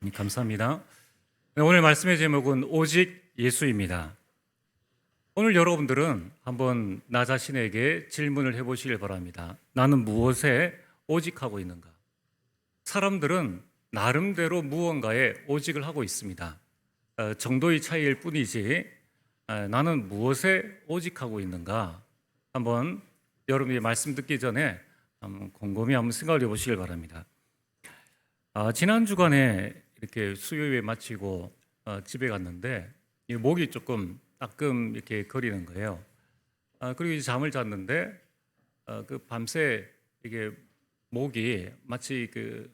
감사합니다. 네, 오늘 말씀의 제목은 오직 예수입니다. 오늘 여러분들은 한번 나 자신에게 질문을 해보시길 바랍니다. 나는 무엇에 오직하고 있는가? 사람들은 나름대로 무언가에 오직을 하고 있습니다. 정도의 차이일 뿐이지 나는 무엇에 오직하고 있는가? 한번 여러분이 말씀 듣기 전에 곰곰이 한번 생각을 해보시길 바랍니다. 지난 주간에 이렇게 수요일 마치고 집에 갔는데 이 목이 조금 따끔 이렇게 거리는 거예요. 그리고 이제 잠을 잤는데 그 밤새 이게 목이 마치 그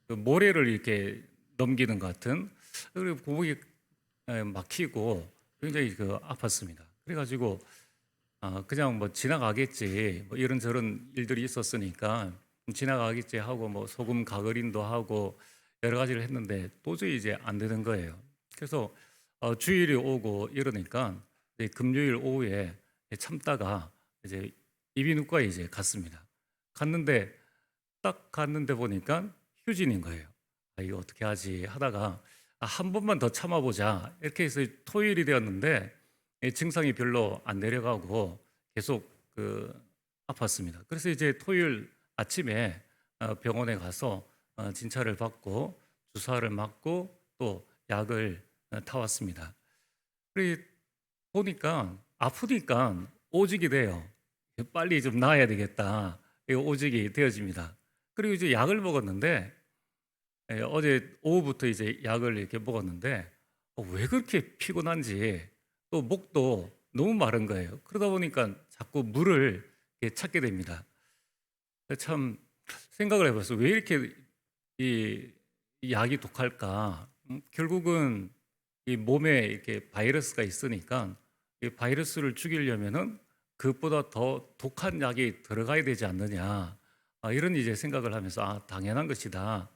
모래를 이렇게 넘기는 것 같은, 그리고 목이 막히고 굉장히 아팠습니다. 그래가지고 그냥 뭐 지나가겠지, 뭐 이런저런 일들이 있었으니까 지나가겠지 하고 뭐 소금 가그린도 하고 여러 가지를 했는데 도저히 이제 안 되는 거예요. 그래서 주일이 오고 이러니까 이제 금요일 오후에 참다가 이제 이비인후과에 이제 갔습니다. 갔는데 딱 갔는데 보니까 휴진인 거예요. 이거 어떻게 하지 하다가 한 번만 더 참아보자 이렇게 해서 토요일이 되었는데 증상이 별로 안 내려가고 계속 아팠습니다. 그래서 이제 토요일 아침에 병원에 가서 진찰을 받고 주사를 맞고 또 약을 타왔습니다. 그리고 보니까 아프니까 오직이 돼요. 빨리 좀 나아야 되겠다. 오직이 되어집니다. 그리고 이제 약을 먹었는데 어제 오후부터 이제 약을 이렇게 먹었는데 왜 그렇게 피곤한지, 또 목도 너무 마른 거예요. 그러다 보니까 자꾸 물을 찾게 됩니다. 참 생각을 해봤어요. 왜 이렇게 이 약이 독할까? 결국은 이 몸에 이렇게 바이러스가 있으니까 이 바이러스를 죽이려면은 그것보다 더 독한 약이 들어가야 되지 않느냐. 이런 이제 생각을 하면서 당연한 것이다.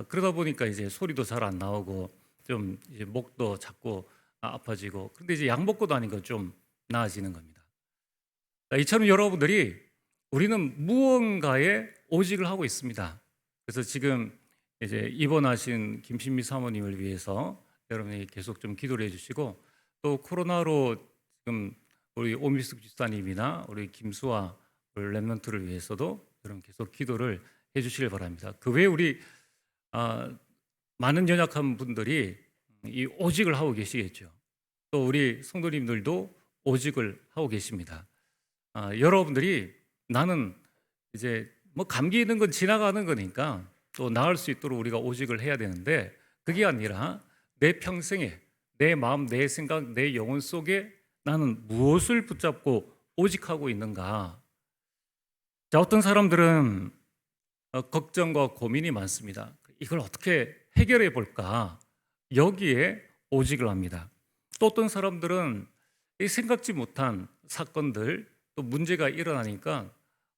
그러다 보니까 이제 소리도 잘 안 나오고 좀 이제 목도 자꾸 아파지고, 그런데 이제 약 먹고 다니까 좀 나아지는 겁니다. 이처럼 여러분들이 우리는 무언가에 오직을 하고 있습니다. 그래서 지금 이제 입원하신 김신미 사모님을 위해서 여러분이 계속 좀 기도를 해주시고, 또 코로나로 지금 우리 오미숙 집사님이나 우리 김수아 랩런트를 위해서도 여러분 계속 기도를 해주시길 바랍니다. 그 외에 우리 많은 연약한 분들이 이 오직을 하고 계시겠죠. 또 우리 성도님들도 오직을 하고 계십니다. 여러분들이 나는 이제 뭐 감기 있는 건 지나가는 거니까 또 나을 수 있도록 우리가 오직을 해야 되는데, 그게 아니라 내 평생에 내 마음, 내 생각, 내 영혼 속에 나는 무엇을 붙잡고 오직하고 있는가? 자, 어떤 사람들은 걱정과 고민이 많습니다. 이걸 어떻게 해결해 볼까? 여기에 오직을 합니다. 또 어떤 사람들은 생각지 못한 사건들, 또 문제가 일어나니까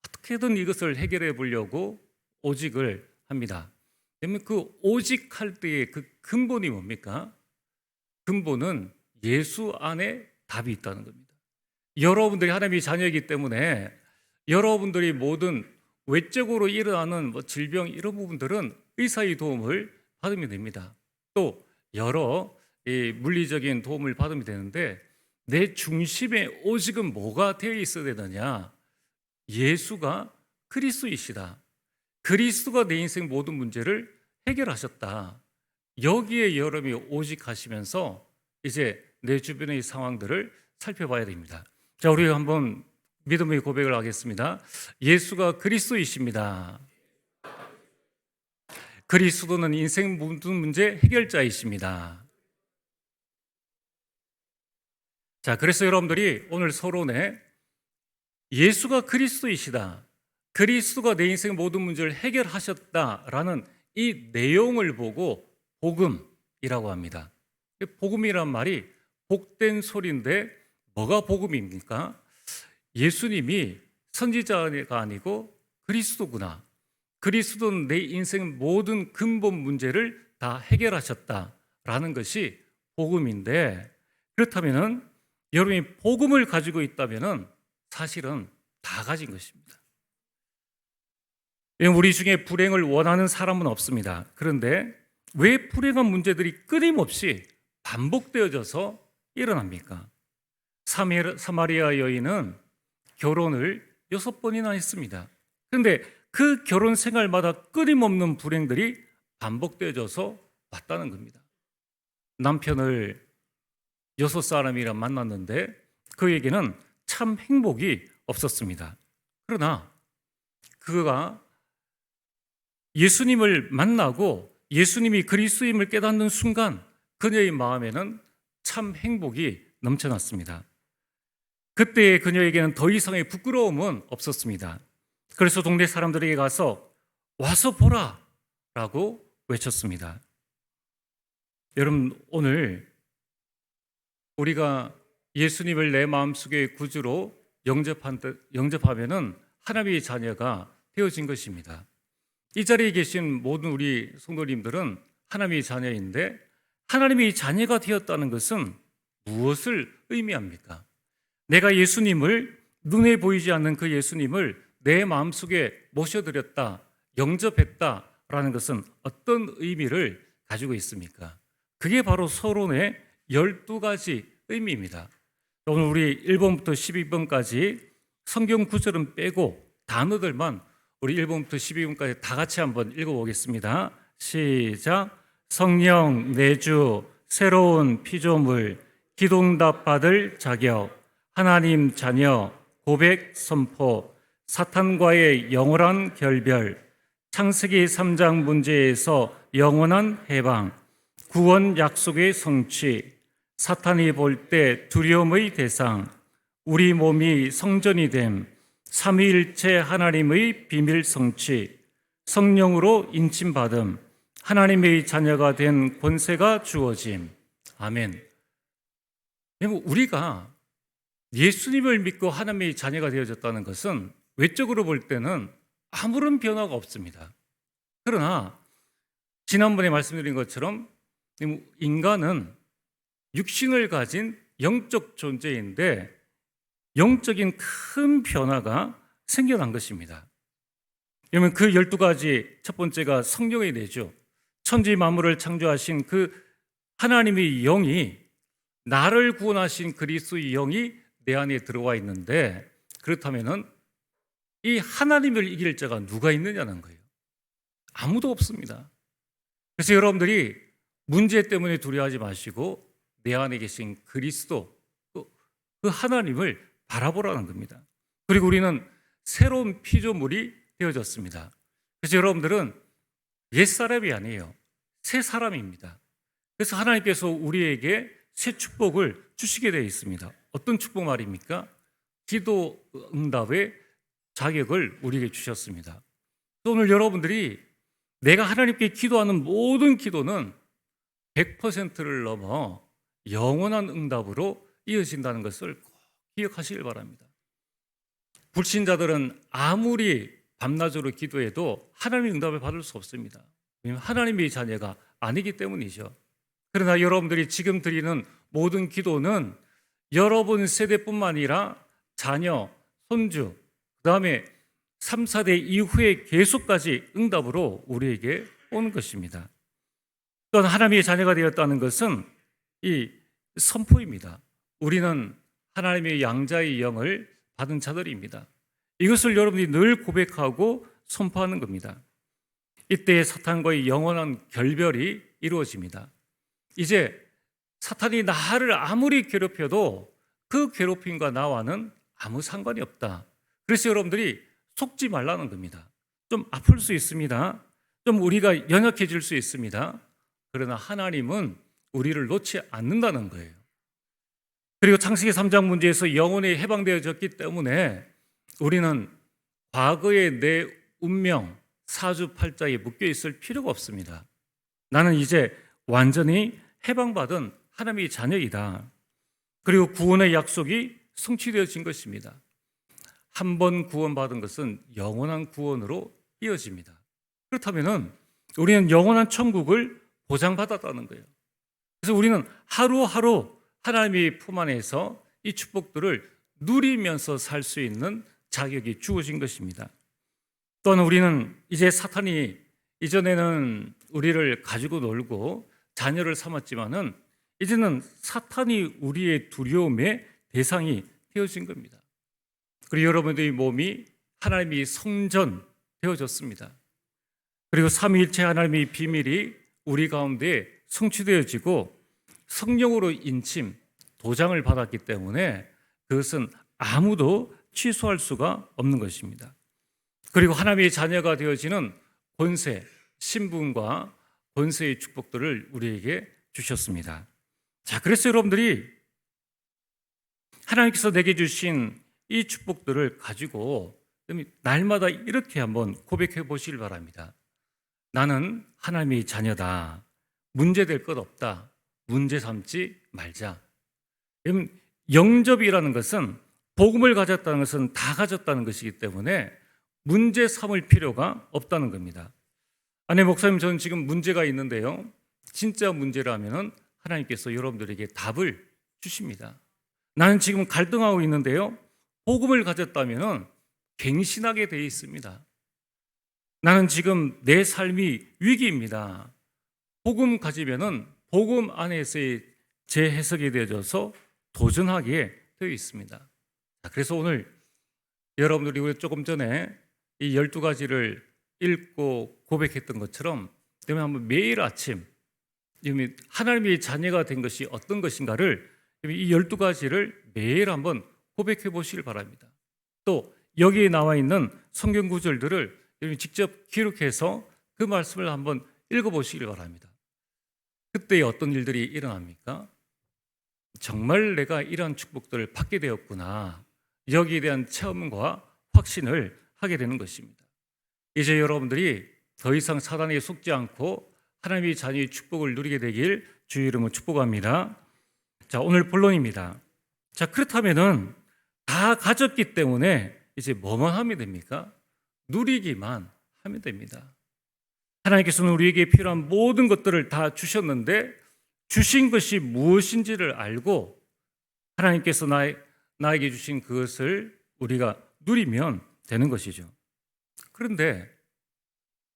어떻게든 이것을 해결해 보려고 오직을 합니다. 그러면 그 오직할 때의 그 근본이 뭡니까? 근본은 예수 안에 답이 있다는 겁니다. 여러분들이 하나님의 자녀이기 때문에 여러분들이 모든 외적으로 일어나는 질병 이런 부분들은 의사의 도움을 받으면 됩니다. 또 여러 물리적인 도움을 받으면 되는데, 내 중심에 오직은 뭐가 되어 있어야 되느냐? 예수가 그리스도이시다. 그리스도가 내 인생 모든 문제를 해결하셨다. 여기에 여러분이 오직하시면서 이제 내 주변의 상황들을 살펴봐야 됩니다. 자, 우리 한번 믿음의 고백을 하겠습니다. 예수가 그리스도이십니다. 그리스도는 인생 모든 문제 해결자이십니다. 자, 그래서 여러분들이 오늘 서론에 예수가 그리스도이시다, 그리스도가 내 인생 모든 문제를 해결하셨다라는 이 내용을 보고 복음이라고 합니다. 복음이란 말이 복된 소리인데 뭐가 복음입니까? 예수님이 선지자가 아니고 그리스도구나. 그리스도는 내 인생 모든 근본 문제를 다 해결하셨다라는 것이 복음인데, 그렇다면은 여러분이 복음을 가지고 있다면은 사실은 다 가진 것입니다. 우리 중에 불행을 원하는 사람은 없습니다. 그런데 왜 불행한 문제들이 끊임없이 반복되어져서 일어납니까? 사마리아 여인은 결혼을 6번이나 했습니다. 그런데 그 결혼 생활마다 끊임없는 불행들이 반복되어져서 왔다는 겁니다. 남편을 6사람이랑 만났는데 그에게는 참 행복이 없었습니다. 그러나 그가 예수님을 만나고 예수님이 그리스도임을 깨닫는 순간 그녀의 마음에는 참 행복이 넘쳐났습니다. 그때 그녀에게는 더 이상의 부끄러움은 없었습니다. 그래서 동네 사람들에게 가서 와서 보라 라고 외쳤습니다. 여러분, 오늘 우리가 예수님을 내 마음속의 구주로 영접하면은 하나님의 자녀가 되어진 것입니다. 이 자리에 계신 모든 우리 성도님들은 하나님의 자녀인데 하나님의 자녀가 되었다는 것은 무엇을 의미합니까? 내가 예수님을, 눈에 보이지 않는 그 예수님을 내 마음속에 모셔드렸다, 영접했다라는 것은 어떤 의미를 가지고 있습니까? 그게 바로 서론의 12가지 의미입니다. 오늘 우리 1번부터 12번까지 성경 구절은 빼고 단어들만 우리 1번부터 12번까지 다 같이 한번 읽어보겠습니다. 시작. 성령, 내주, 새로운 피조물, 기도응답 받을 자격, 하나님 자녀, 고백 선포, 사탄과의 영원한 결별, 창세기 3장 문제에서 영원한 해방, 구원 약속의 성취, 사탄이 볼 때 두려움의 대상, 우리 몸이 성전이 됨, 삼위일체 하나님의 비밀 성취, 성령으로 인침받음, 하나님의 자녀가 된 권세가 주어짐. 아멘. 우리가 예수님을 믿고 하나님의 자녀가 되어졌다는 것은 외적으로 볼 때는 아무런 변화가 없습니다. 그러나 지난번에 말씀드린 것처럼 인간은 육신을 가진 영적 존재인데 영적인 큰 변화가 생겨난 것입니다. 그러면 그 12가지 첫 번째가 성령의 내주, 천지 만물을 창조하신 그 하나님의 영이, 나를 구원하신 그리스도의 영이 내 안에 들어와 있는데, 그렇다면 이 하나님을 이길 자가 누가 있느냐는 거예요. 아무도 없습니다. 그래서 여러분들이 문제 때문에 두려워하지 마시고 내 안에 계신 그리스도, 그 하나님을 바라보라는 겁니다. 그리고 우리는 새로운 피조물이 되어졌습니다. 그래서 여러분들은 옛사람이 아니에요. 새 사람입니다. 그래서 하나님께서 우리에게 새 축복을 주시게 되어 있습니다. 어떤 축복 말입니까? 기도 응답의 자격을 우리에게 주셨습니다. 오늘 여러분들이 내가 하나님께 기도하는 모든 기도는 100%를 넘어 영원한 응답으로 이어진다는 것을 꼭 기억하시길 바랍니다. 불신자들은 아무리 밤낮으로 기도해도 하나님의 응답을 받을 수 없습니다. 왜냐하면 하나님의 자녀가 아니기 때문이죠. 그러나 여러분들이 지금 드리는 모든 기도는 여러분 세대뿐만 아니라 자녀, 손주, 그 다음에 3, 4대 이후에 계속까지 응답으로 우리에게 오는 것입니다. 또한 하나님의 자녀가 되었다는 것은 이 선포입니다. 우리는 하나님의 양자의 영을 받은 자들입니다. 이것을 여러분이 늘 고백하고 선포하는 겁니다. 이때 사탄과의 영원한 결별이 이루어집니다. 이제 사탄이 나를 아무리 괴롭혀도 그 괴롭힘과 나와는 아무 상관이 없다. 그래서 여러분들이 속지 말라는 겁니다. 좀 아플 수 있습니다. 좀 우리가 연약해질 수 있습니다. 그러나 하나님은 우리를 놓지 않는다는 거예요. 그리고 창세기 3장 문제에서 영원히 해방되어졌기 때문에 우리는 과거의 내 운명, 사주팔자에 묶여 있을 필요가 없습니다. 나는 이제 완전히 해방받은 하나님의 자녀이다. 그리고 구원의 약속이 성취되어진 것입니다. 한 번 구원받은 것은 영원한 구원으로 이어집니다. 그렇다면 우리는 영원한 천국을 보장받았다는 거예요. 그래서 우리는 하루하루 하나님의 품 안에서 이 축복들을 누리면서 살 수 있는 자격이 주어진 것입니다. 또한 우리는 이제 사탄이 이전에는 우리를 가지고 놀고 자녀를 삼았지만은 이제는 사탄이 우리의 두려움의 대상이 되어진 겁니다. 그리고 여러분들의 몸이 하나님의 성전 되어졌습니다. 그리고 삼위일체 하나님의 비밀이 우리 가운데 성취되어지고 성령으로 인침, 도장을 받았기 때문에 그것은 아무도 취소할 수가 없는 것입니다. 그리고 하나님의 자녀가 되어지는 권세, 신분과 권세의 축복들을 우리에게 주셨습니다. 자, 그래서 여러분들이 하나님께서 내게 주신 이 축복들을 가지고 날마다 이렇게 한번 고백해 보시길 바랍니다. 나는 하나님의 자녀다. 문제될 것 없다. 문제 삼지 말자. 영접이라는 것은, 복음을 가졌다는 것은 다 가졌다는 것이기 때문에 문제 삼을 필요가 없다는 겁니다. 아니, 목사님, 저는 지금 문제가 있는데요. 진짜 문제라면 하나님께서 여러분들에게 답을 주십니다. 나는 지금 갈등하고 있는데요. 복음을 가졌다면 갱신하게 되어 있습니다. 나는 지금 내 삶이 위기입니다. 복음 가지면은 복음 안에서의 재해석이 되어져서 도전하게 되어 있습니다. 그래서 오늘 여러분들이 우리 조금 전에 이 12가지를 읽고 고백했던 것처럼 한번 매일 아침 하나님의 자녀가 된 것이 어떤 것인가를 이 12가지를 매일 한번 고백해 보시길 바랍니다. 또 여기에 나와 있는 성경 구절들을 직접 기록해서 그 말씀을 한번 읽어보시길 바랍니다. 그때 어떤 일들이 일어납니까? 정말 내가 이러한 축복들을 받게 되었구나. 여기에 대한 체험과 확신을 하게 되는 것입니다. 이제 여러분들이 더 이상 사단에 속지 않고 하나님의 자녀의 축복을 누리게 되길 주의 이름으로 축복합니다. 자, 오늘 본론입니다. 자, 그렇다면은 다 가졌기 때문에 이제 뭐만 하면 됩니까? 누리기만 하면 됩니다. 하나님께서는 우리에게 필요한 모든 것들을 다 주셨는데 주신 것이 무엇인지를 알고 하나님께서 나에게 주신 그것을 우리가 누리면 되는 것이죠. 그런데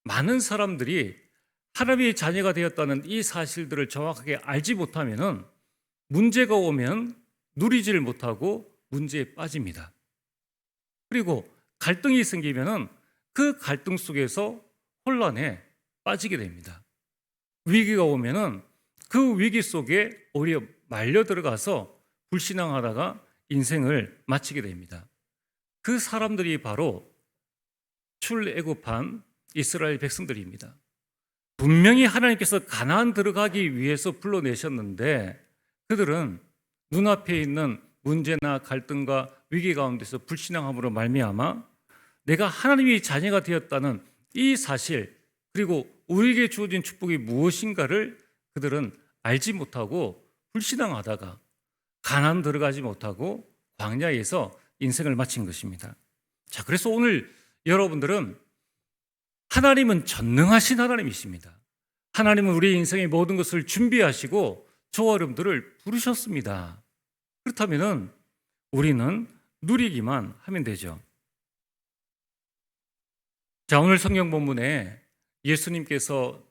많은 사람들이 하나님의 자녀가 되었다는 이 사실들을 정확하게 알지 못하면 문제가 오면 누리지를 못하고 문제에 빠집니다. 그리고 갈등이 생기면 그 갈등 속에서 혼란에 빠지게 됩니다. 위기가 오면 그 위기 속에 오히려 말려 들어가서 불신앙하다가 인생을 마치게 됩니다. 그 사람들이 바로 출애굽한 이스라엘 백성들입니다. 분명히 하나님께서 가나안 들어가기 위해서 불러내셨는데 그들은 눈앞에 있는 문제나 갈등과 위기 가운데서 불신앙함으로 말미암아 내가 하나님의 자녀가 되었다는 이 사실, 그리고 우리에게 주어진 축복이 무엇인가를 그들은 알지 못하고 불신앙하다가 가나안 들어가지 못하고 광야에서 인생을 마친 것입니다. 자, 그래서 오늘 여러분들은 하나님은 전능하신 하나님이십니다. 하나님은 우리 인생의 모든 것을 준비하시고 저와 여러분들을 부르셨습니다. 그렇다면 우리는 누리기만 하면 되죠. 자, 오늘 성경 본문에 예수님께서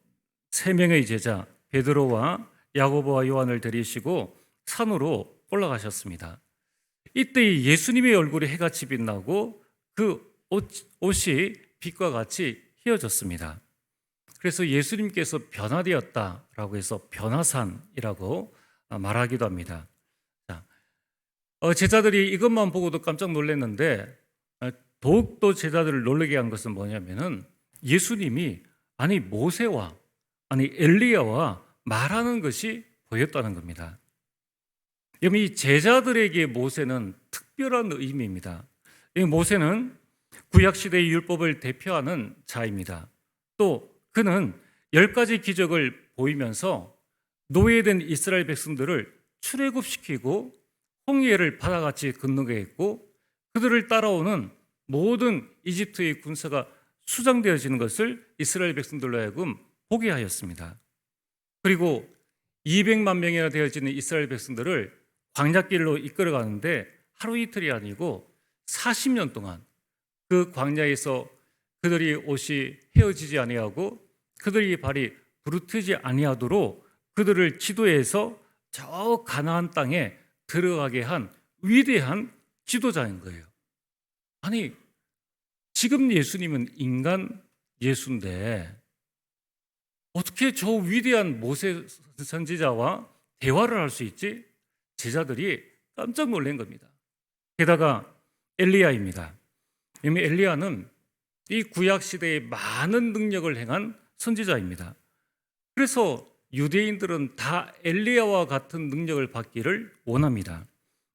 3명의 제자 베드로와 야고보와 요한을 데리시고 산으로 올라가셨습니다. 이때 예수님의 얼굴에 해같이 빛나고 그 옷이 빛과 같이 휘어졌습니다. 그래서 예수님께서 변화되었다라고 해서 변화산이라고 말하기도 합니다. 제자들이 이것만 보고도 깜짝 놀랐는데 더욱더 제자들을 놀라게 한 것은 뭐냐면은 예수님이 모세와 엘리야와 말하는 것이 보였다는 겁니다. 이 제자들에게 모세는 특별한 의미입니다. 모세는 구약시대의 율법을 대표하는 자입니다. 또 그는 10가지 기적을 보이면서 노예된 이스라엘 백성들을 출애굽시키고 홍해를 바다같이 건너게 했고 그들을 따라오는 모든 이집트의 군사가 수장되어지는 것을 이스라엘 백성들로 하여금 보게 하였습니다. 그리고 200만 명이나 되어지는 이스라엘 백성들을 광야길로 이끌어가는데 하루 이틀이 아니고 40년 동안 그 광야에서 그들이 옷이 헤어지지 아니하고 그들이 발이 부르트지 아니하도록 그들을 지도해서 저 가나안 땅에 들어가게 한 위대한 지도자인 거예요. 아니, 지금 예수님은 인간 예수인데 어떻게 저 위대한 모세 선지자와 대화를 할 수 있지? 제자들이 깜짝 놀란 겁니다. 게다가 엘리야입니다. 이미 엘리야는 이 구약 시대에 많은 능력을 행한 선지자입니다. 그래서 유대인들은 다 엘리야와 같은 능력을 받기를 원합니다.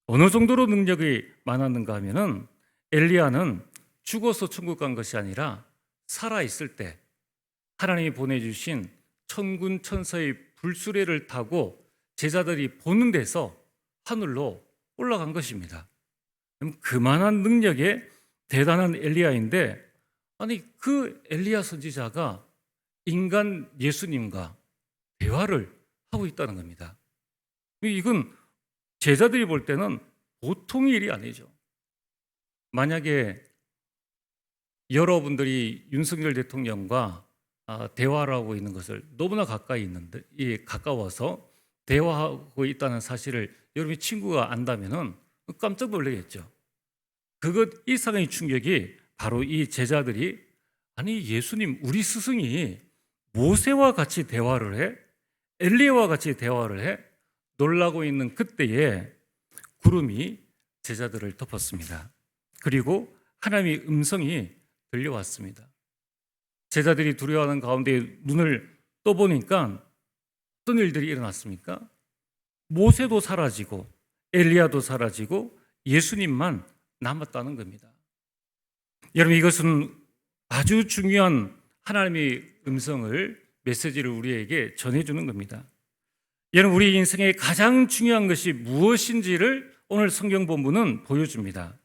어느 정도로 능력이 많았는가 하면은 엘리야는 죽어서 천국 간 것이 아니라 살아 있을 때 하나님이 보내주신 천군 천사의 불수레를 타고 제자들이 보는 데서 하늘로 올라간 것입니다. 그만한 능력의 대단한 엘리야인데, 아니 그 엘리야 선지자가 인간 예수님과 대화를 하고 있다는 겁니다. 이건 제자들이 볼 때는 보통 일이 아니죠. 만약에 여러분들이 윤석열 대통령과 대화를 하고 있는 것을 너무나 가까이 있는데, 가까워서 대화하고 있다는 사실을 여러분이 친구가 안다면은 깜짝 놀라겠죠. 그것 이상의 충격이 바로 이 제자들이, 아니 예수님, 우리 스승이 모세와 같이 대화를 해? 엘리야와 같이 대화를 해? 놀라고 있는 그때에 구름이 제자들을 덮었습니다. 그리고 하나님의 음성이 들려왔습니다. 제자들이 두려워하는 가운데 눈을 떠보니까 어떤 일들이 일어났습니까? 모세도 사라지고 엘리야도 사라지고 예수님만 남았다는 겁니다. 여러분, 이것은 아주 중요한 하나님의 음성을, 메시지를 우리에게 전해주는 겁니다. 여러분, 우리 인생의 가장 중요한 것이 무엇인지를 오늘 성경 본문은 보여줍니다.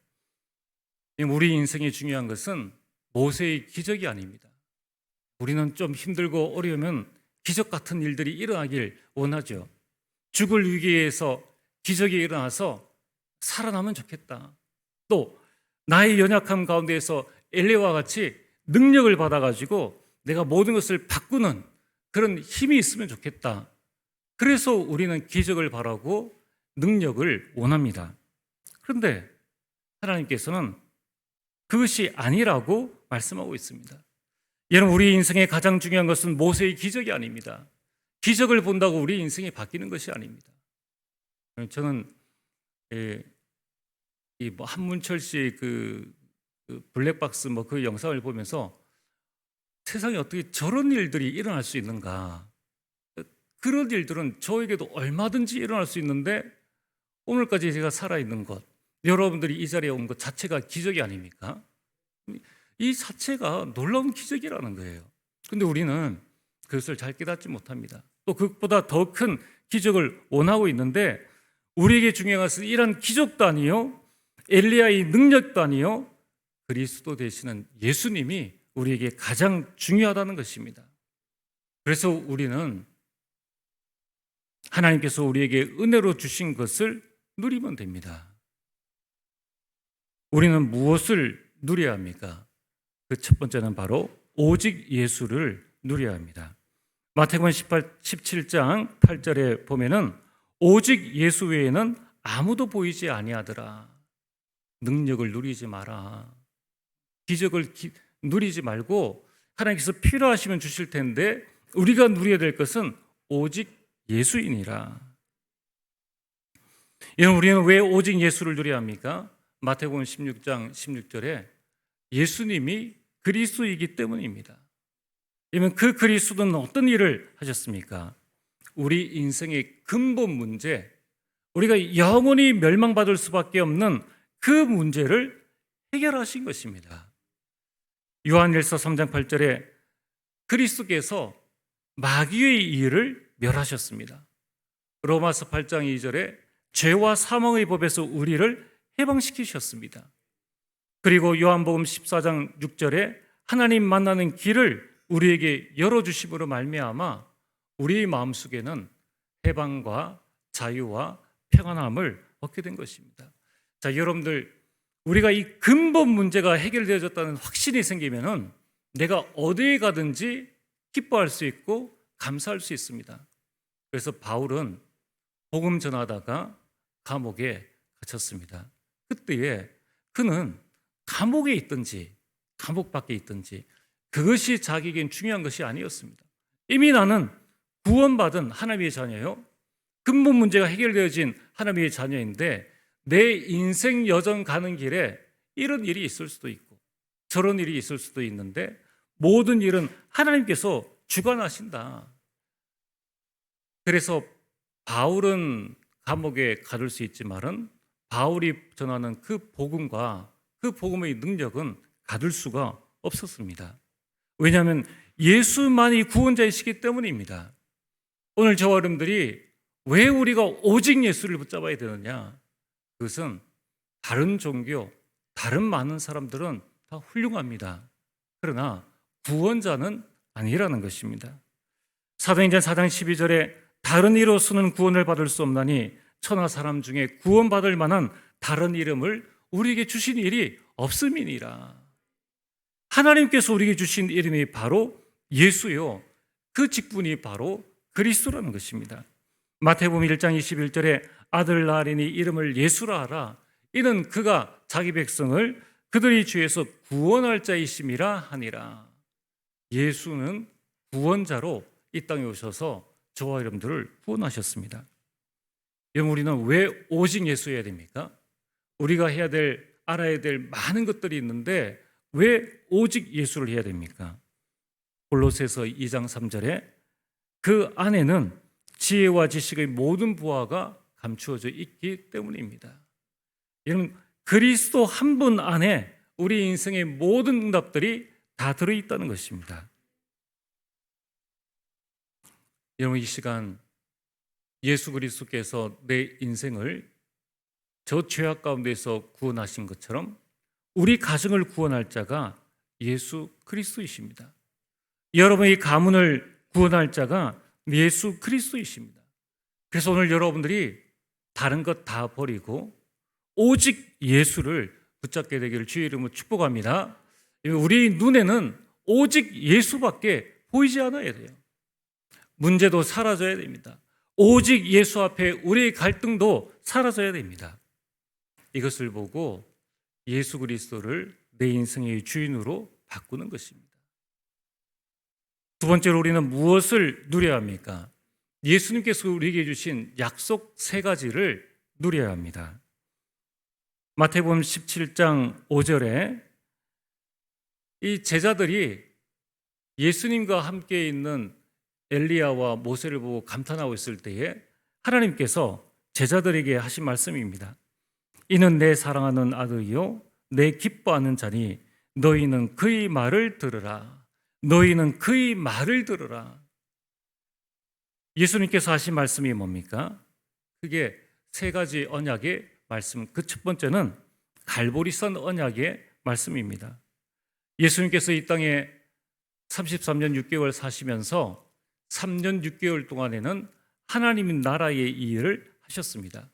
우리 인생의 중요한 것은 모세의 기적이 아닙니다. 우리는 좀 힘들고 어려우면 기적 같은 일들이 일어나길 원하죠. 죽을 위기에서 기적이 일어나서 살아나면 좋겠다. 또 나의 연약함 가운데에서 엘리야와 같이 능력을 받아가지고 내가 모든 것을 바꾸는 그런 힘이 있으면 좋겠다. 그래서 우리는 기적을 바라고 능력을 원합니다. 그런데 하나님께서는 그것이 아니라고 말씀하고 있습니다. 여러분, 우리 인생의 가장 중요한 것은 모세의 기적이 아닙니다. 기적을 본다고 우리 인생이 바뀌는 것이 아닙니다. 저는 이 한문철 씨의 그 블랙박스 그 영상을 보면서 세상에 어떻게 저런 일들이 일어날 수 있는가? 그런 일들은 저에게도 얼마든지 일어날 수 있는데 오늘까지 제가 살아있는 것, 여러분들이 이 자리에 온 것 자체가 기적이 아닙니까? 이 자체가 놀라운 기적이라는 거예요. 그런데 우리는 그것을 잘 깨닫지 못합니다. 또 그것보다 더 큰 기적을 원하고 있는데, 우리에게 중요한 것은 이런 기적도 아니요, 엘리야의 능력도 아니요, 그리스도 되시는 예수님이 우리에게 가장 중요하다는 것입니다. 그래서 우리는 하나님께서 우리에게 은혜로 주신 것을 누리면 됩니다. 우리는 무엇을 누려야 합니까? 그 첫 번째는 바로 오직 예수를 누려야 합니다. 마태복음 17장 8절에 보면은 오직 예수 외에는 아무도 보이지 아니하더라. 능력을 누리지 마라. 기적을 누리지 말고 하나님께서 필요하시면 주실 텐데 우리가 누려야 될 것은 오직 예수이니라. 여러분, 우리는 왜 오직 예수를 누려야 합니까? 마태복음 16장 16절에 예수님이 그리스도이기 때문입니다. 그러면 그 그리스도는 어떤 일을 하셨습니까? 우리 인생의 근본 문제, 우리가 영원히 멸망받을 수밖에 없는 그 문제를 해결하신 것입니다. 요한일서 3장 8절에 그리스도께서 마귀의 일을 멸하셨습니다. 로마서 8장 2절에 죄와 사망의 법에서 우리를 해방시키셨습니다. 그리고 요한복음 14장 6절에 하나님 만나는 길을 우리에게 열어주심으로 말미암아 우리의 마음속에는 해방과 자유와 평안함을 얻게 된 것입니다. 자, 여러분들, 우리가 이 근본 문제가 해결되어졌다는 확신이 생기면은 내가 어디에 가든지 기뻐할 수 있고 감사할 수 있습니다. 그래서 바울은 복음 전하다가 감옥에 갇혔습니다. 그때에 그는 감옥에 있든지 감옥 밖에 있든지 그것이 자기에겐 중요한 것이 아니었습니다. 이미 나는 구원받은 하나님의 자녀요, 근본 문제가 해결되어진 하나님의 자녀인데 내 인생 여정 가는 길에 이런 일이 있을 수도 있고 저런 일이 있을 수도 있는데 모든 일은 하나님께서 주관하신다. 그래서 바울은 감옥에 가둘 수 있지만은 바울이 전하는 그 복음과 그 복음의 능력은 가둘 수가 없었습니다. 왜냐하면 예수만이 구원자이시기 때문입니다. 오늘 저와 여러분들이 왜 우리가 오직 예수를 붙잡아야 되느냐? 그것은 다른 종교, 다른 많은 사람들은 다 훌륭합니다. 그러나 구원자는 아니라는 것입니다. 사도행전 4장 12절에 다른 이로서는 구원을 받을 수 없나니 천하 사람 중에 구원받을 만한 다른 이름을 우리에게 주신 일이 없음이니라. 하나님께서 우리에게 주신 이름이 바로 예수요, 그 직분이 바로 그리스도라는 것입니다. 마태복음 1장 21절에 아들 낳으리니 이름을 예수라 하라. 이는 그가 자기 백성을 그들의 죄에서 구원할 자이심이라 하니라. 예수는 구원자로 이 땅에 오셔서 저와 여러분들을 구원하셨습니다. 여러분, 우리는 왜 오직 예수여야 됩니까? 우리가 해야 될, 알아야 될 많은 것들이 있는데 왜 오직 예수를 해야 됩니까? 골로새서 2장 3절에 그 안에는 지혜와 지식의 모든 부하가 감추어져 있기 때문입니다. 여러분, 그리스도 한 분 안에 우리 인생의 모든 응답들이 다 들어있다는 것입니다. 여러분, 이 시간 예수 그리스도께서 내 인생을 저 죄악 가운데서 구원하신 것처럼 우리 가정을 구원할 자가 예수 그리스도이십니다. 여러분의 가문을 구원할 자가 예수 그리스도이십니다. 그래서 오늘 여러분들이 다른 것 다 버리고 오직 예수를 붙잡게 되기를 주의 이름으로 축복합니다. 우리 눈에는 오직 예수밖에 보이지 않아야 돼요. 문제도 사라져야 됩니다. 오직 예수 앞에 우리의 갈등도 사라져야 됩니다. 이것을 보고 예수 그리스도를 내 인생의 주인으로 바꾸는 것입니다. 두 번째로 우리는 무엇을 누려야 합니까? 예수님께서 우리에게 주신 약속 3가지를 누려야 합니다. 마태복음 17장 5절에 이 제자들이 예수님과 함께 있는 엘리야와 모세를 보고 감탄하고 있을 때에 하나님께서 제자들에게 하신 말씀입니다. 이는 내 사랑하는 아들이요 내 기뻐하는 자니 너희는 그의 말을 들으라. 너희는 그의 말을 들으라. 예수님께서 하신 말씀이 뭡니까? 그게 3가지 언약의 말씀. 그 첫 번째는 갈보리산 언약의 말씀입니다. 예수님께서 이 땅에 33년 6개월 사시면서 3년 6개월 동안에는 하나님 나라의 일을 하셨습니다.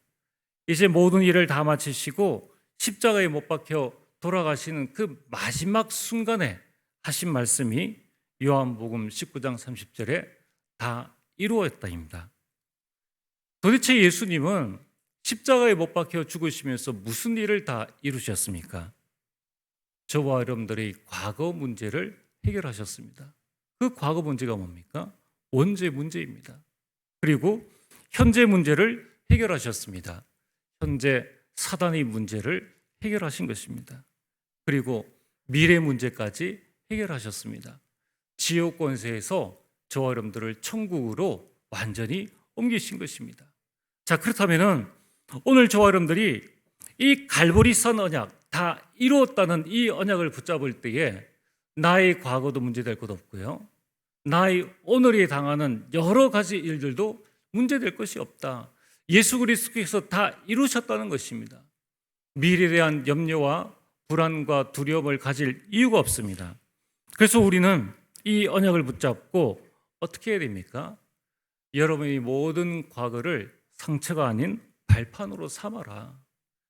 이제 모든 일을 다 마치시고 십자가에 못 박혀 돌아가시는 그 마지막 순간에 하신 말씀이 요한복음 19장 30절에 다 이루어졌다입니다. 도대체 예수님은 십자가에 못 박혀 죽으시면서 무슨 일을 다 이루셨습니까? 저와 여러분들의 과거 문제를 해결하셨습니다. 그 과거 문제가 뭡니까? 원죄 문제입니다. 그리고 현재 문제를 해결하셨습니다. 현재 사단의 문제를 해결하신 것입니다. 그리고 미래 문제까지 해결하셨습니다. 지옥 권세에서 저와 여러분들을 천국으로 완전히 옮기신 것입니다. 자, 그렇다면은 오늘 저와 여러분들이 이 갈보리산 언약 다 이루었다는 이 언약을 붙잡을 때에 나의 과거도 문제될 것 없고요. 나의 오늘이 당하는 여러 가지 일들도 문제될 것이 없다. 예수 그리스도께서 다 이루셨다는 것입니다. 미래에 대한 염려와 불안과 두려움을 가질 이유가 없습니다. 그래서 우리는 이 언약을 붙잡고 어떻게 해야 됩니까? 여러분의 모든 과거를 상처가 아닌 발판으로 삼아라.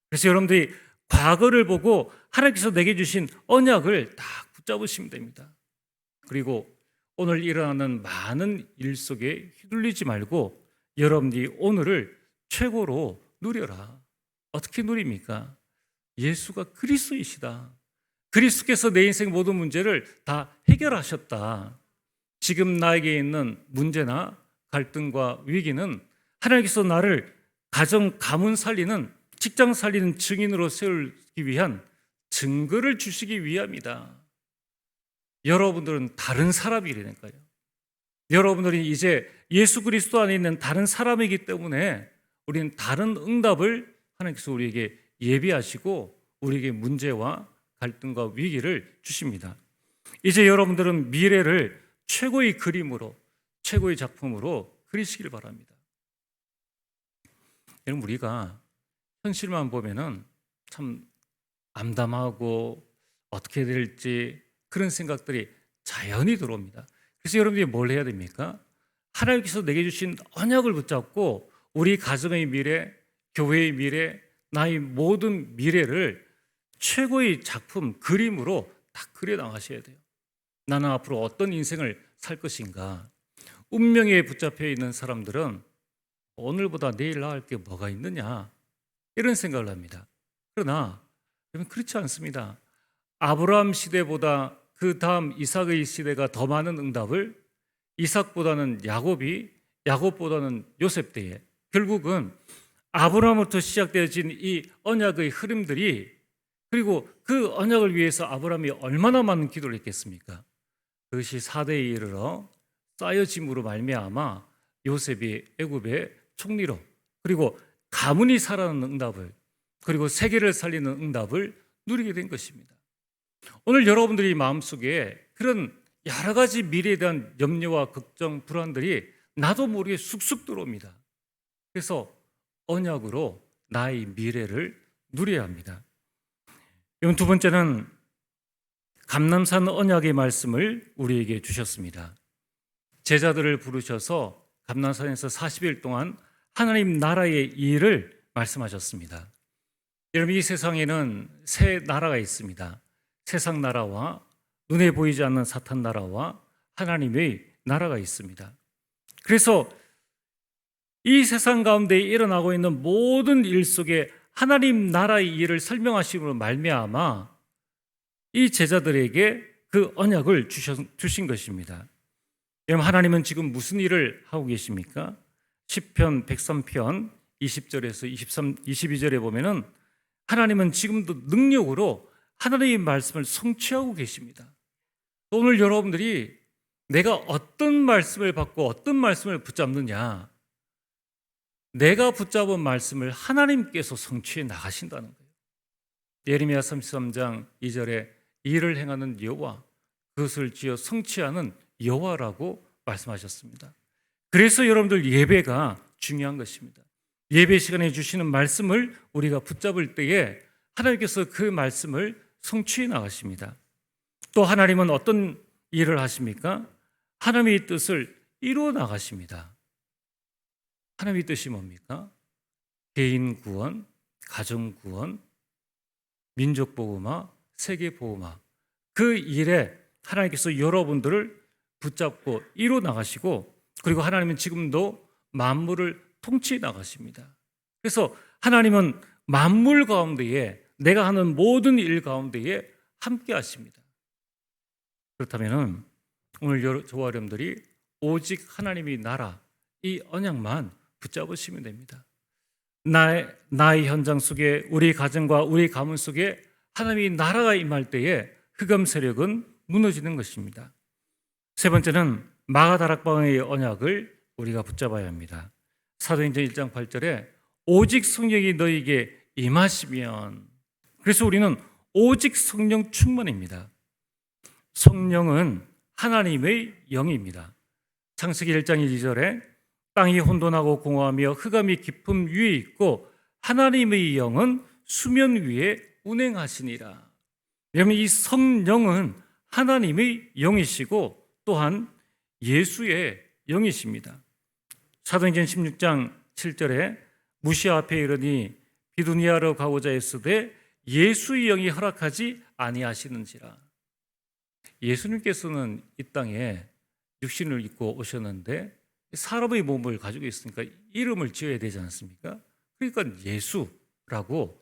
그래서 여러분들이 과거를 보고 하나님께서 내게 주신 언약을 딱 붙잡으시면 됩니다. 그리고 오늘 일어나는 많은 일 속에 휘둘리지 말고 여러분이 오늘을 최고로 누려라. 어떻게 누립니까? 예수가 그리스도이시다. 그리스도께서 내 인생 모든 문제를 다 해결하셨다. 지금 나에게 있는 문제나 갈등과 위기는 하나님께서 나를 가정, 가문 살리는, 직장 살리는 증인으로 세우기 위한 증거를 주시기 위함이다. 여러분들은 다른 사람이라니까요. 여러분들이 이제 예수 그리스도 안에 있는 다른 사람이기 때문에 우리는 다른 응답을 하나님께서 우리에게 예비하시고 우리에게 문제와 갈등과 위기를 주십니다. 이제 여러분들은 미래를 최고의 그림으로, 최고의 작품으로 그리시길 바랍니다. 여러분, 우리가 현실만 보면은 참 암담하고 어떻게 될지 그런 생각들이 자연히 들어옵니다. 그래서 여러분들이 뭘 해야 됩니까? 하나님께서 내게 주신 언약을 붙잡고 우리 가정의 미래, 교회의 미래, 나의 모든 미래를 최고의 작품, 그림으로 다 그려 나가셔야 돼요. 나는 앞으로 어떤 인생을 살 것인가? 운명에 붙잡혀 있는 사람들은 오늘보다 내일 나을 게 뭐가 있느냐? 이런 생각을 합니다. 그러나 여러분, 그렇지 않습니다. 아브라함 시대보다 그 다음 이삭의 시대가 더 많은 응답을, 이삭보다는 야곱이, 야곱보다는 요셉 때에, 결국은 아브라함부터 시작되어진 이 언약의 흐름들이, 그리고 그 언약을 위해서 아브라함이 얼마나 많은 기도를 했겠습니까? 그것이 4대에 이르러 쌓여짐으로 말미암아 요셉이 애굽의 총리로, 그리고 가문이 살아나는 응답을, 그리고 세계를 살리는 응답을 누리게 된 것입니다. 오늘 여러분들이 마음속에 그런 여러 가지 미래에 대한 염려와 걱정, 불안들이 나도 모르게 쑥쑥 들어옵니다. 그래서 언약으로 나의 미래를 누려야 합니다. 두 번째는 감람산 언약의 말씀을 우리에게 주셨습니다. 제자들을 부르셔서 감람산에서 40일 동안 하나님 나라의 일을 말씀하셨습니다. 여러분, 이 세상에는 세 나라가 있습니다. 세상 나라와 눈에 보이지 않는 사탄 나라와 하나님의 나라가 있습니다. 그래서 이 세상 가운데 일어나고 있는 모든 일 속에 하나님 나라의 일을 설명하심으로 말미암아 이 제자들에게 그 언약을 주신 것입니다. 여러분, 하나님은 지금 무슨 일을 하고 계십니까? 시편 103편 20절에서 22절에 보면은 하나님은 지금도 능력으로 하나님의 말씀을 성취하고 계십니다. 오늘 여러분들이 내가 어떤 말씀을 받고 어떤 말씀을 붙잡느냐, 내가 붙잡은 말씀을 하나님께서 성취해 나가신다는 거예요. 예레미야 33장 2절에 일을 행하는 여호와, 그것을 지어 성취하는 여호와라고 말씀하셨습니다. 그래서 여러분들 예배가 중요한 것입니다. 예배 시간에 주시는 말씀을 우리가 붙잡을 때에 하나님께서 그 말씀을 성취해 나가십니다. 또 하나님은 어떤 일을 하십니까? 하나님의 뜻을 이루어 나가십니다. 하나님의 뜻이 뭡니까? 개인 구원, 가정 구원, 민족 복음화, 세계 복음화. 그 일에 하나님께서 여러분들을 붙잡고 이루어 나가시고, 그리고 하나님은 지금도 만물을 통치해 나가십니다. 그래서 하나님은 만물 가운데에, 내가 하는 모든 일 가운데에 함께 하십니다. 그렇다면 오늘 저와 여러분들이 오직 하나님의 나라, 이 언약만 붙잡으시면 됩니다. 나의 현장 속에, 우리 가정과 우리 가문 속에 하나님의 나라가 임할 때에 흑암 세력은 무너지는 것입니다. 세 번째는 마가다락방의 언약을 우리가 붙잡아야 합니다. 사도행전 1장 8절에 오직 성령이 너희에게 임하시면, 그래서 우리는 오직 성령 충만입니다. 성령은 하나님의 영입니다. 창세기 1장 2절에 땅이 혼돈하고 공허하며 흑암이 깊음 위에 있고 하나님의 영은 수면 위에 운행하시니라. 여러분, 이 성령은 하나님의 영이시고 또한 예수의 영이십니다. 사도행전 16장 7절에 무시아 앞에 이르니 비두니아로 가고자 했으되 예수의 영이 허락하지 아니하시는지라. 예수님께서는 이 땅에 육신을 입고 오셨는데 사람의 몸을 가지고 있으니까 이름을 지어야 되지 않습니까? 그러니까 예수라고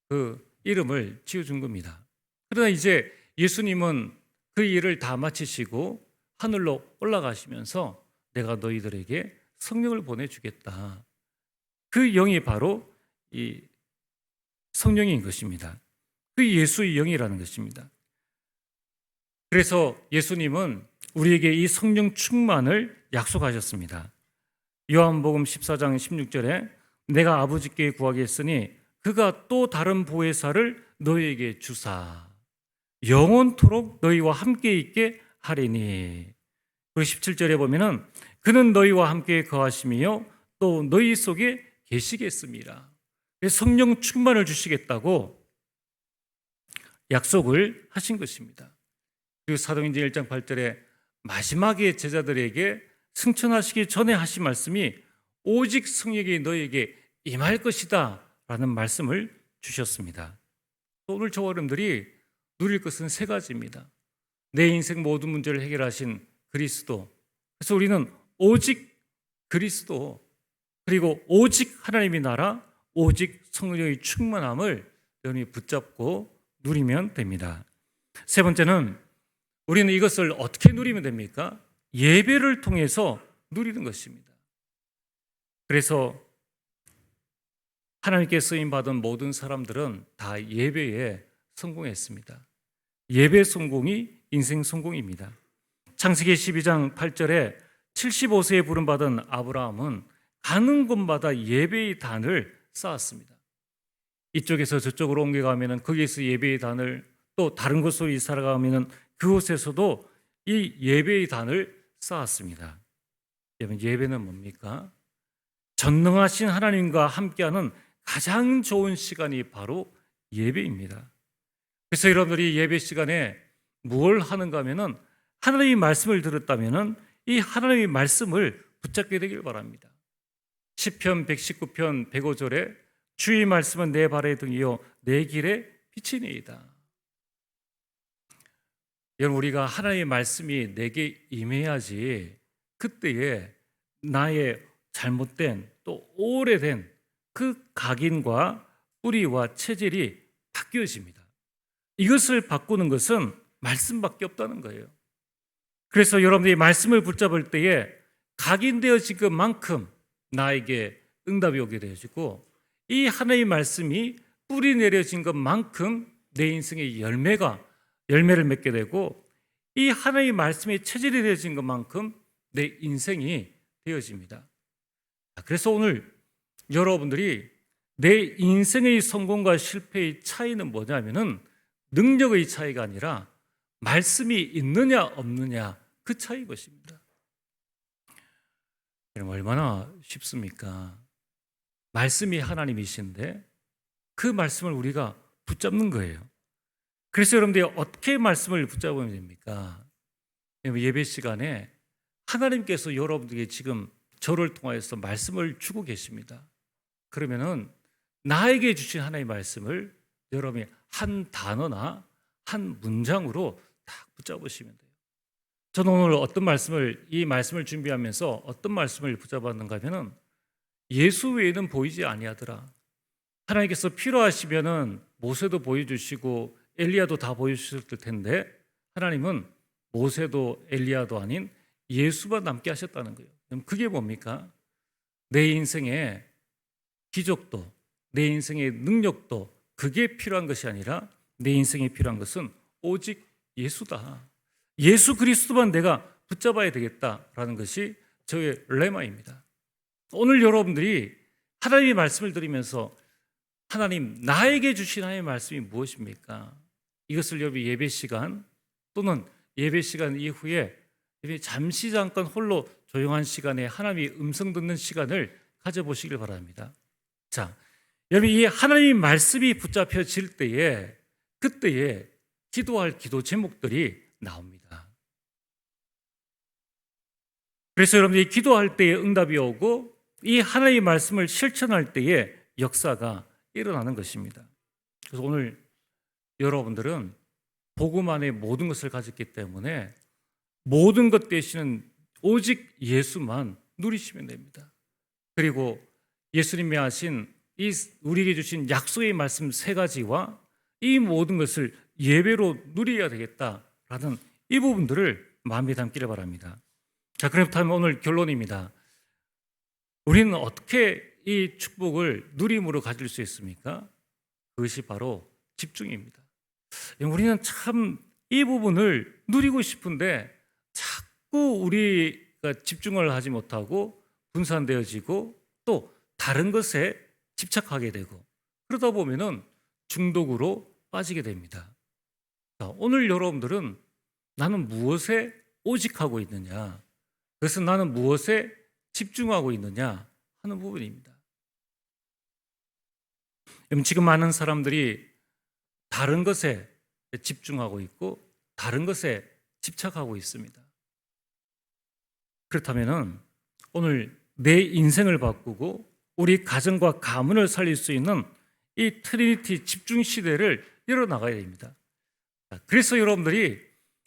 그 이름을 지어준 겁니다. 그러나 이제 예수님은 그 일을 다 마치시고 하늘로 올라가시면서 내가 너희들에게 성령을 보내주겠다. 그 영이 바로 이 성령인 것입니다. 그 예수의 영이라는 것입니다. 그래서 예수님은 우리에게 이 성령 충만을 약속하셨습니다. 요한복음 14장 16절에 내가 아버지께 구하겠으니 그가 또 다른 보혜사를 너희에게 주사 영원토록 너희와 함께 있게 하리니. 그리고 17절에 보면은 그는 너희와 함께 거하시며 또 너희 속에 계시겠습니다. 성령 충만을 주시겠다고 약속을 하신 것입니다. 그리고 사도행전 1장 8절에 마지막에 제자들에게 승천하시기 전에 하신 말씀이 오직 성령이 너희에게 임할 것이다 라는 말씀을 주셨습니다. 오늘 저와 여러분들이 누릴 것은 세 가지입니다. 내 인생 모든 문제를 해결하신 그리스도. 그래서 우리는 오직 그리스도, 그리고 오직 하나님의 나라, 오직 성령의 충만함을 여러분이 붙잡고 누리면 됩니다. 세 번째는 우리는 이것을 어떻게 누리면 됩니까? 예배를 통해서 누리는 것입니다. 그래서 하나님께 쓰임받은 모든 사람들은 다 예배에 성공했습니다. 예배 성공이 인생 성공입니다. 창세기 12장 8절에 75세에 부름받은 아브라함은 가는 곳마다 예배의 단을 쌓았습니다. 이쪽에서 저쪽으로 옮겨가면 거기에서 예배의 단을, 또 다른 곳으로 이사 가면 그곳에서도 이 예배의 단을 쌓았습니다. 여러분, 예배는 뭡니까? 전능하신 하나님과 함께하는 가장 좋은 시간이 바로 예배입니다. 그래서 여러분들이 예배 시간에 무엇을 하는가 하면은 하나님의 말씀을 들었다면은 이 하나님의 말씀을 붙잡게 되길 바랍니다. 시편 119편 105절에 주의 말씀은 내 발의 등이요 내 길의 빛이니이다. 여러분, 우리가 하나님의 말씀이 내게 임해야지 그때에 나의 잘못된 또 오래된 그 각인과 뿌리와 체질이 바뀌어집니다. 이것을 바꾸는 것은 말씀밖에 없다는 거예요. 그래서 여러분들이 말씀을 붙잡을 때에 각인되어진 것만큼 나에게 응답이 오게 되어지고, 이 하나님의 말씀이 뿌리 내려진 것만큼 내 인생의 열매를 맺게 되고, 이 하나님의 말씀이 체질이 되어진 것만큼 내 인생이 되어집니다. 그래서 오늘 여러분들이 내 인생의 성공과 실패의 차이는 뭐냐면은 능력의 차이가 아니라 말씀이 있느냐 없느냐 그 차이인 것입니다. 그럼 얼마나 쉽습니까? 말씀이 하나님이신데 그 말씀을 우리가 붙잡는 거예요. 그래서 여러분들이 어떻게 말씀을 붙잡으면 됩니까? 예배 시간에 하나님께서 여러분들에게 지금 저를 통하여서 말씀을 주고 계십니다. 그러면은 나에게 주신 하나님의 말씀을 여러분이 한 단어나 한 문장으로 딱 붙잡으시면 돼요. 저는 오늘 이 말씀을 준비하면서 어떤 말씀을 붙잡았는가 하면은 예수 외에는 보이지 아니하더라. 하나님께서 필요하시면은 모세도 보여주시고 엘리야도 다 보여주셨을 텐데 하나님은 모세도 엘리야도 아닌 예수만 남게 하셨다는 거예요. 그럼 그게 뭡니까? 내 인생의 기적도, 내 인생의 능력도 그게 필요한 것이 아니라 내 인생에 필요한 것은 오직 예수다. 예수 그리스도만 내가 붙잡아야 되겠다라는 것이 저의 레마입니다. 오늘 여러분들이 하나님의 말씀을 들으면서 하나님, 나에게 주신 하나님의 말씀이 무엇입니까? 이것을 여러분 예배 시간 또는 예배 시간 이후에 잠시 잠깐 홀로 조용한 시간에 하나님의 음성 듣는 시간을 가져보시길 바랍니다. 자, 여러분, 이 하나님의 말씀이 붙잡혀질 때에 그때에 기도할 기도 제목들이 나옵니다. 그래서 여러분들이 기도할 때에 응답이 오고 이 하나님의 말씀을 실천할 때에 역사가 일어나는 것입니다. 그래서 오늘 여러분들은 복음 안에 모든 것을 가졌기 때문에 모든 것 되시는 오직 예수만 누리시면 됩니다. 그리고 예수님이 하신 이 우리에게 주신 약속의 말씀 3가지와 이 모든 것을 예배로 누려야 되겠다라는 이 부분들을 마음에 담기를 바랍니다. 자, 그렇다면 오늘 결론입니다. 우리는 어떻게 이 축복을 누림으로 가질 수 있습니까? 그것이 바로 집중입니다. 우리는 참 이 부분을 누리고 싶은데 자꾸 우리가 집중을 하지 못하고 분산되어지고 또 다른 것에 집착하게 되고 그러다 보면은 중독으로 빠지게 됩니다. 자, 오늘 여러분들은 나는 무엇에 오직하고 있느냐, 그래서 나는 무엇에 집중하고 있느냐 하는 부분입니다. 지금 많은 사람들이 다른 것에 집중하고 있고 다른 것에 집착하고 있습니다. 그렇다면 오늘 내 인생을 바꾸고 우리 가정과 가문을 살릴 수 있는 이 트리니티 집중 시대를 열어나가야 됩니다. 그래서 여러분들이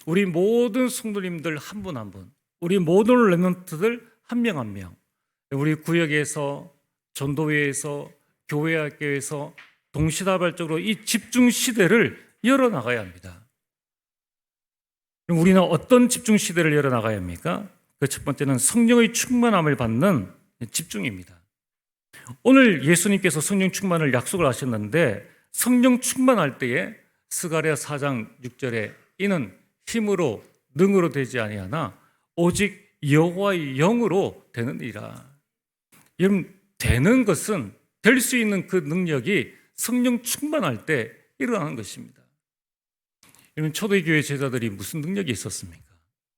우리 모든 성도님들 한 분 한 분, 우리 모든 렘넌트들 한 명 한 명, 우리 구역에서, 전도회에서, 교회학교에서 동시다발적으로 이 집중 시대를 열어나가야 합니다. 그럼 우리는 어떤 집중 시대를 열어나가야 합니까? 그 첫 번째는 성령의 충만함을 받는 집중입니다. 오늘 예수님께서 성령 충만을 약속을 하셨는데 성령 충만할 때에 스가랴 4장 6절에 이는 힘으로 능으로 되지 아니하나 오직 여호와의 영으로 되느니라. 여러분, 되는 것은 될 수 있는 그 능력이 성령 충만할 때 일어나는 것입니다. 여러분, 초대교회 제자들이 무슨 능력이 있었습니까?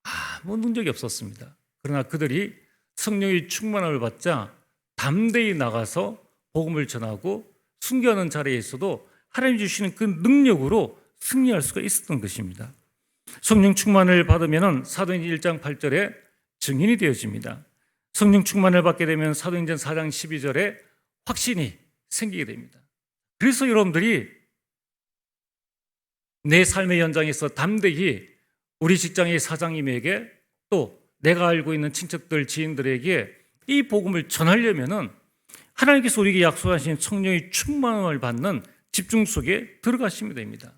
아무 능력이 없었습니다. 그러나 그들이 성령의 충만함을 받자 담대히 나가서 복음을 전하고 순교하는 자리에서도 하나님이 주시는 그 능력으로 승리할 수가 있었던 것입니다. 성령 충만을 받으면 사도행전 1장 8절에 증인이 되어집니다. 성령 충만을 받게 되면 사도행전 4장 12절에 확신이 생기게 됩니다. 그래서 여러분들이 내 삶의 현장에서 담대히 우리 직장의 사장님에게 또 내가 알고 있는 친척들, 지인들에게 이 복음을 전하려면은 하나님께서 우리에게 약속하신 성령의 충만함을 받는 집중 속에 들어가시면 됩니다.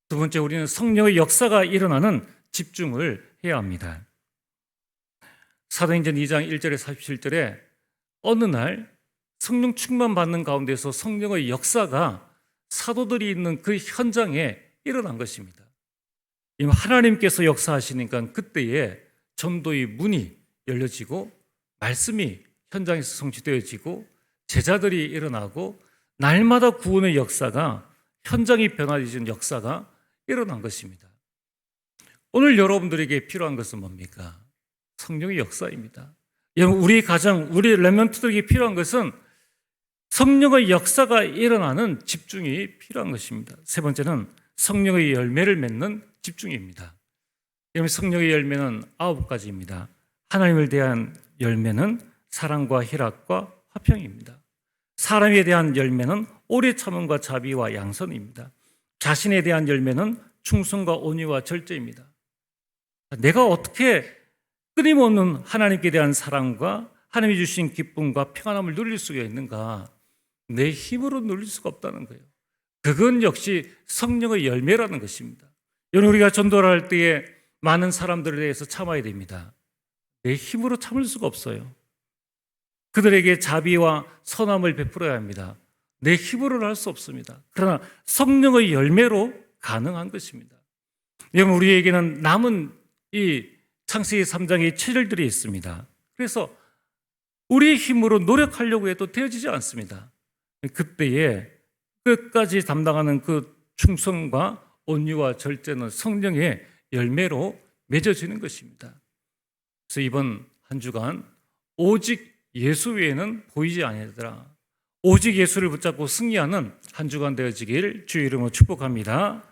두 번째, 우리는 성령의 역사가 일어나는 집중을 해야 합니다. 사도행전 2장 1절에 47절에 어느 날 성령 충만 받는 가운데서 성령의 역사가 사도들이 있는 그 현장에 일어난 것입니다. 하나님께서 역사하시니까 그때에 전도의 문이 열려지고 말씀이 현장에서 성취되어지고 제자들이 일어나고 날마다 구원의 역사가 현장이 변화되는 역사가 일어난 것입니다. 오늘 여러분들에게 필요한 것은 뭡니까? 성령의 역사입니다. 우리 가정, 우리 렘넌트들에게 필요한 것은 성령의 역사가 일어나는 집중이 필요한 것입니다. 세 번째는 성령의 열매를 맺는 집중입니다. 성령의 열매는 9가지입니다. 하나님을 대한 열매는 사랑과 희락과 화평입니다. 사람에 대한 열매는 오래 참음과 자비와 양선입니다. 자신에 대한 열매는 충성과 온유와 절제입니다. 내가 어떻게 끊임없는 하나님께 대한 사랑과 하나님이 주신 기쁨과 평안함을 누릴 수가 있는가? 내 힘으로 누릴 수가 없다는 거예요. 그건 역시 성령의 열매라는 것입니다. 여러분, 우리가 전도를 할 때에 많은 사람들에 대해서 참아야 됩니다. 내 힘으로 참을 수가 없어요. 그들에게 자비와 선함을 베풀어야 합니다. 내 힘으로는 할 수 없습니다. 그러나 성령의 열매로 가능한 것입니다. 여러분, 우리에게는 남은 이 창세기 3장의 체질들이 있습니다. 그래서 우리의 힘으로 노력하려고 해도 되어지지 않습니다. 그때에 끝까지 담당하는 그 충성과 온유와 절제는 성령의 열매로 맺어지는 것입니다. 그래서 이번 한 주간 오직 예수 외에는 보이지 아니하더라. 오직 예수를 붙잡고 승리하는 한 주간 되어지길 주의 이름으로 축복합니다.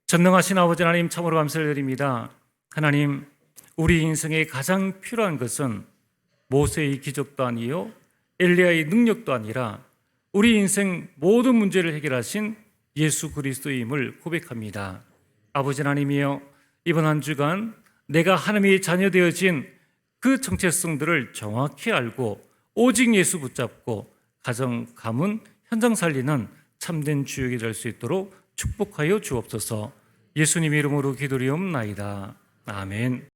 전능하신 아버지 하나님, 참으로 감사를 드립니다. 하나님, 우리 인생에 가장 필요한 것은 모세의 기적도 아니요 엘리야의 능력도 아니라 우리 인생 모든 문제를 해결하신 예수 그리스도임을 고백합니다. 아버지 하나님이여, 이번 한 주간 내가 하나님의 자녀 되어진 그 정체성들을 정확히 알고 오직 예수 붙잡고 가정, 가문, 현장 살리는 참된 주역이 될 수 있도록 축복하여 주옵소서. 예수님 이름으로 기도리옵나이다. 아멘.